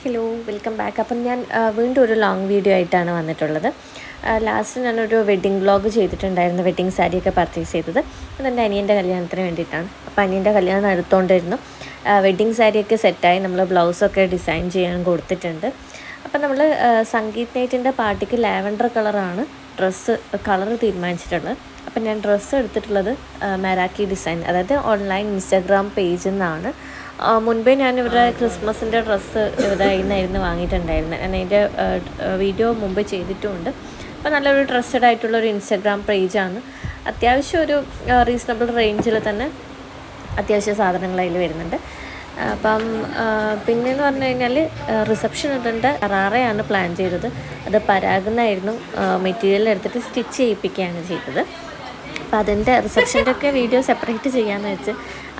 Hello, welcome back. അപ്പം ഞാൻ വീണ്ടും ഒരു ലോങ് വീഡിയോ ആയിട്ടാണ് വന്നിട്ടുള്ളത്. ലാസ്റ്റ് ഞാനൊരു വെഡ്ഡിങ് വ്ളോഗ് ചെയ്തിട്ടുണ്ടായിരുന്നു. വെഡ്ഡിങ് സാരിയൊക്കെ പർച്ചേസ് ചെയ്തത് അതെൻ്റെ അനിയൻ്റെ കല്യാണത്തിന് വേണ്ടിയിട്ടാണ്. അപ്പോൾ അനിയൻ്റെ കല്യാണം എടുത്തുകൊണ്ടിരുന്നു. വെഡ്ഡിങ് സാരിയൊക്കെ സെറ്റായി, നമ്മൾ ബ്ലൗസൊക്കെ ഡിസൈൻ ചെയ്യാൻ കൊടുത്തിട്ടുണ്ട്. അപ്പം നമ്മൾ സംഗീത് നൈറ്റിൻ്റെ പാർട്ടിക്ക് ലാവൻഡർ കളറാണ് ഡ്രസ്സ് കളർ തീരുമാനിച്ചിട്ടുള്ളത്. അപ്പം ഞാൻ ഡ്രസ്സ് എടുത്തിട്ടുള്ളത് മെറാക്കി ഡിസൈൻ, അതായത് ഓൺലൈൻ ഇൻസ്റ്റാഗ്രാം പേജിൽ നിന്നാണ്. മുൻപേ ഞാൻ ഇവരുടെ ക്രിസ്മസിൻ്റെ ഡ്രസ്സ് ഇവരുടെ ഇന്നായിരുന്നു വാങ്ങിയിട്ടുണ്ടായിരുന്നത്. ഞാൻ അതിൻ്റെ വീഡിയോ മുമ്പ് ചെയ്തിട്ടുമുണ്ട്. അപ്പോൾ നല്ലൊരു ട്രസ്റ്റഡ് ആയിട്ടുള്ളൊരു ഇൻസ്റ്റാഗ്രാം പേജാണ്. അത്യാവശ്യം ഒരു റീസണബിൾ റേഞ്ചിൽ തന്നെ അത്യാവശ്യ സാധനങ്ങൾ അതിൽ വരുന്നുണ്ട്. അപ്പം പിന്നെയെന്ന് പറഞ്ഞു കഴിഞ്ഞാൽ റിസപ്ഷൻ ഇടേണ്ട റാറയാണ് പ്ലാൻ ചെയ്തത്. അത് പരാഗുന്നായിരുന്നു മെറ്റീരിയൽ എടുത്തിട്ട് സ്റ്റിച്ച് ചെയ്യിപ്പിക്കുകയാണ് ചെയ്തത്. അപ്പോൾ അതിൻ്റെ റിസപ്ഷൻ്റെ ഒക്കെ വീഡിയോ സെപ്പറേറ്റ് ചെയ്യാമെന്ന് വെച്ച്.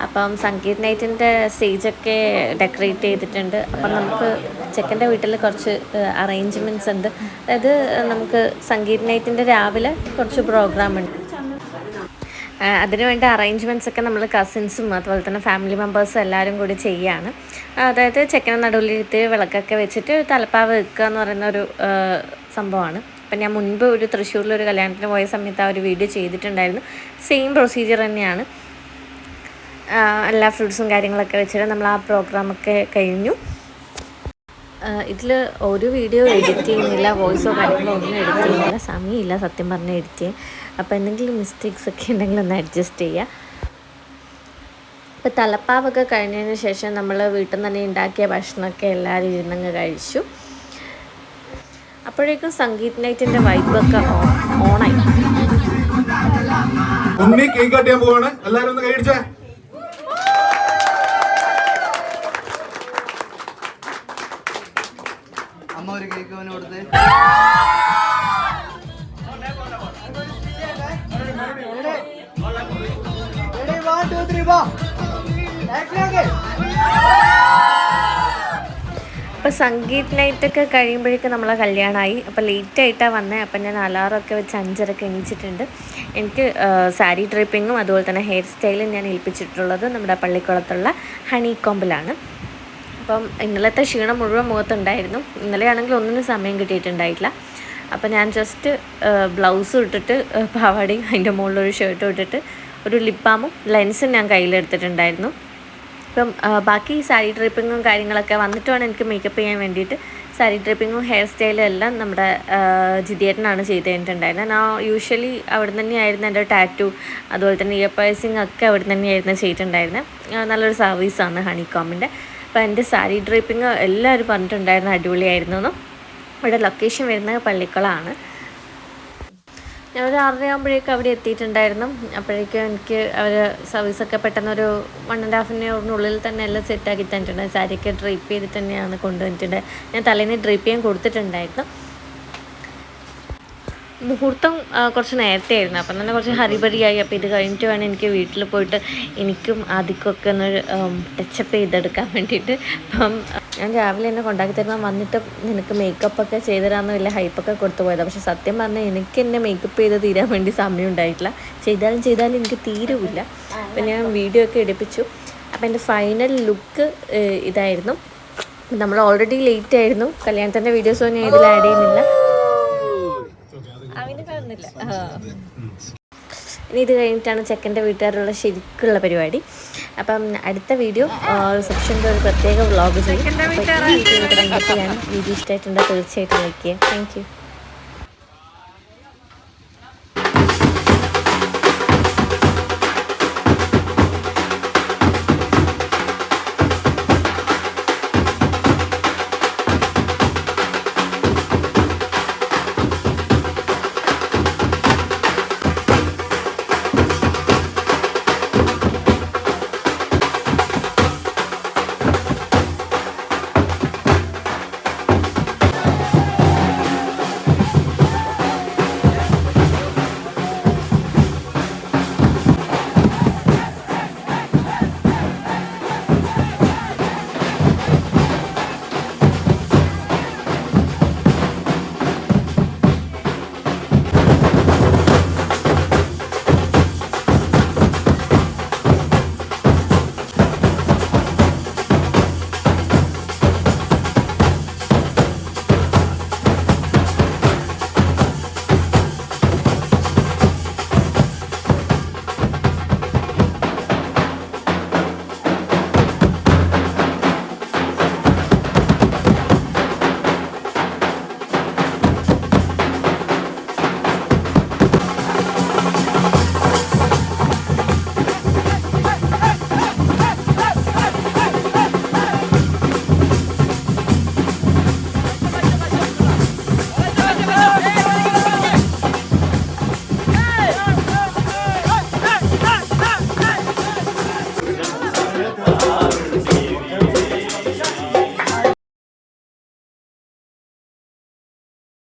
അപ്പം സംഗീത് നൈറ്റിൻ്റെ സ്റ്റേജൊക്കെ ഡെക്കറേറ്റ് ചെയ്തിട്ടുണ്ട്. അപ്പം നമുക്ക് ചെക്കൻ്റെ വീട്ടിൽ കുറച്ച് അറേഞ്ച്മെൻറ്റ്സ് ഉണ്ട്. അതായത് നമുക്ക് സംഗീത് നൈറ്റിൻ്റെ രാവിലെ കുറച്ച് പ്രോഗ്രാം ഉണ്ട്. അതിനുവേണ്ട അറേഞ്ച്മെൻറ്റ്സ് ഒക്കെ നമ്മൾ കസിൻസും അതുപോലെ തന്നെ ഫാമിലി മെമ്പേഴ്സും എല്ലാവരും കൂടി ചെയ്യുകയാണ്. അതായത് ചെക്കനെ നടുവിലിരുത്തി വിളക്കൊക്കെ വെച്ചിട്ട് തലപ്പാവ് വെക്കുക എന്ന് പറയുന്ന ഒരു സംഭവമാണ്. അപ്പം ഞാൻ മുൻപ് ഒരു തൃശ്ശൂരിലൊരു കല്യാണത്തിന് പോയ സമയത്ത് ആ ഒരു വീഡിയോ ചെയ്തിട്ടുണ്ടായിരുന്നു. സെയിം പ്രൊസീജിയർ തന്നെയാണ്. എല്ലാ ഫ്രൂട്ട്സും കാര്യങ്ങളൊക്കെ വെച്ചിട്ട് നമ്മൾ ആ പ്രോഗ്രാമൊക്കെ കഴിഞ്ഞു. ഇതിൽ ഒരു വീഡിയോ എഡിറ്റ് ചെയ്യുന്നില്ല, വോയിസോ കാര്യങ്ങളോ ഒന്നും എഡിറ്റ് ചെയ്യുന്നില്ല, സമയമില്ല സത്യം പറഞ്ഞാൽ എഡിറ്റ് ചെയ്യാൻ. അപ്പോൾ എന്തെങ്കിലും മിസ്റ്റേക്സ് ഒക്കെ ഉണ്ടെങ്കിൽ ഒന്ന് അഡ്ജസ്റ്റ് ചെയ്യുക. ഇപ്പോൾ തലപ്പാവൊക്കെ കഴിഞ്ഞതിന് ശേഷം നമ്മൾ വീട്ടിൽ നിന്ന് തന്നെ ഉണ്ടാക്കിയ ഭക്ഷണമൊക്കെ എല്ലാവരും ഇരുന്നങ്ങ് കഴിച്ചു. അപ്പോഴേക്കും സംഗീത് നൈറ്റിൻ്റെ വൈബൊക്കെ ഓണായി. കേക്ക് കട്ട് ചെയ്യാൻ പോവാണ്, എല്ലാവരും ഒന്ന് കൈയടിച്ചേ. അമ്മ ഒരു കേക്ക് കൊടുത്ത് അപ്പോൾ സംഗീത് നൈറ്റൊക്കെ കഴിയുമ്പോഴേക്കും നമ്മളെ കല്യാണമായി. അപ്പോൾ ലേറ്റായിട്ടാണ് വന്നത്. അപ്പം ഞാൻ അലാറമൊക്കെ വെച്ച് 5:30 എണീച്ചിട്ടുണ്ട്. എനിക്ക് സാരി ഡ്രിപ്പിങ്ങും അതുപോലെ തന്നെ ഹെയർ സ്റ്റൈലും ഞാൻ ഏൽപ്പിച്ചിട്ടുള്ളത് നമ്മുടെ പള്ളിക്കുളത്തുള്ള ഹണി കോമ്പിലാണ്. അപ്പം ഇന്നലത്തെ ക്ഷീണം മുഴുവൻ മുഖത്തുണ്ടായിരുന്നു. ഇന്നലെയാണെങ്കിൽ ഒന്നിനും സമയം കിട്ടിയിട്ടുണ്ടായിട്ടില്ല. അപ്പം ഞാൻ ജസ്റ്റ് ബ്ലൗസും ഇട്ടിട്ട് പാവാടയും അതിൻ്റെ മുകളിലൊരു ഷർട്ടും ഇട്ടിട്ട് ഒരു ലിപ് ബാമും ലെൻസും ഞാൻ കയ്യിലെടുത്തിട്ടുണ്ടായിരുന്നു. ഇപ്പം ബാക്കി സാരി ഡ്രിപ്പിങ്ങും കാര്യങ്ങളൊക്കെ വന്നിട്ട് വേണം എനിക്ക് മേക്കപ്പ് ചെയ്യാൻ വേണ്ടിയിട്ട്. സാരി ഡ്രിപ്പിങ്ങും ഹെയർ സ്റ്റൈലും എല്ലാം നമ്മുടെ ജിതിയേട്ടനാണ് ചെയ്ത് കഴിഞ്ഞിട്ടുണ്ടായിരുന്നത്. ഞാൻ യൂഷ്വലി അവിടെ നിന്ന് തന്നെയായിരുന്നു എൻ്റെ ടാറ്റു അതുപോലെ തന്നെ ഇയർ പയേഴ്സിങ് ഒക്കെ അവിടെ നിന്ന് തന്നെയായിരുന്നു ചെയ്തിട്ടുണ്ടായിരുന്നത്. നല്ലൊരു സർവീസാണ് ഹണികോമിൻ്റെ. അപ്പോൾ എൻ്റെ സാരി ഡ്രിപ്പിങ് എല്ലാവരും പറഞ്ഞിട്ടുണ്ടായിരുന്നു അടിപൊളിയായിരുന്നു എന്നും. ഇവിടെ ലൊക്കേഷൻ വരുന്നത് പള്ളിക്കുളമാണ്. ഞാനൊരു 6:30 ആകുമ്പോഴേക്കും അവിടെ എത്തിയിട്ടുണ്ടായിരുന്നു. അപ്പോഴേക്കും എനിക്ക് അവർ സർവീസൊക്കെ പെട്ടെന്നൊരു 1.5 hourനുള്ളിൽ തന്നെ എല്ലാം സെറ്റാക്കി തന്നിട്ടുണ്ട്. സാരിയൊക്കെ ഡ്രൈപ്പ് ചെയ്തിട്ട് തന്നെയാണ് കൊണ്ടുവന്നിട്ടുണ്ട്. ഞാൻ തലേന്ന് ഡ്രൈപ്പ് ചെയ്യാൻ കൊടുത്തിട്ടുണ്ടായിരുന്നു. മുഹൂർത്തം കുറച്ച് നേരത്തെ ആയിരുന്നു. അപ്പം തന്നെ കുറച്ച് ഹരിബരിയായി. അപ്പോൾ ഇത് കഴിഞ്ഞിട്ട് വേണം എനിക്ക് വീട്ടിൽ പോയിട്ട് എനിക്കും ആദ്യമൊക്കെ ഒന്ന് ടച്ചപ്പ് ചെയ്തെടുക്കാൻ വേണ്ടിയിട്ട്. അപ്പം ഞാൻ രാവിലെ എന്നെ കൊണ്ടാക്കി തരുമ്പോൾ വന്നിട്ട് നിനക്ക് മേക്കപ്പൊക്കെ ചെയ്തു തരാമെന്ന് വലിയ ഹൈപ്പൊക്കെ കൊടുത്തു പോയതാണ്. പക്ഷേ സത്യം പറഞ്ഞാൽ എനിക്ക് എന്നെ മേക്കപ്പ് ചെയ്ത് തീരാൻ വേണ്ടി സമയം ഉണ്ടായിട്ടില്ല. ചെയ്താലും എനിക്ക് തീരുമില്ല. അപ്പം ഞാൻ വീഡിയോ ഒക്കെ എടുപ്പിച്ചു. അപ്പം എൻ്റെ ഫൈനൽ ലുക്ക് ഇതായിരുന്നു. നമ്മൾ ഓൾറെഡി ലേറ്റ് ആയിരുന്നു. കല്യാണത്തിൻ്റെ വീഡിയോസൊന്നും ഞാൻ ഇതിൽ ആഡ് ചെയ്യുന്നില്ല. ഇനി ഇത് കഴിഞ്ഞിട്ടാണ് ചെക്കൻ്റെ വീട്ടുകാരുള്ള ശരിക്കുള്ള പരിപാടി. അപ്പം അടുത്ത വീഡിയോ റിസപ്ഷൻ്റെ ഒരു പ്രത്യേക വ്ളോഗ് ചെയ്യും. അപ്പോൾ ഈ വീഡിയോ ഞാൻ വീഡിയോ ഇഷ്ടമായിട്ടുണ്ടെങ്കിൽ തീർച്ചയായിട്ടും ലൈക്ക് ചെയ്യാം. Thank you.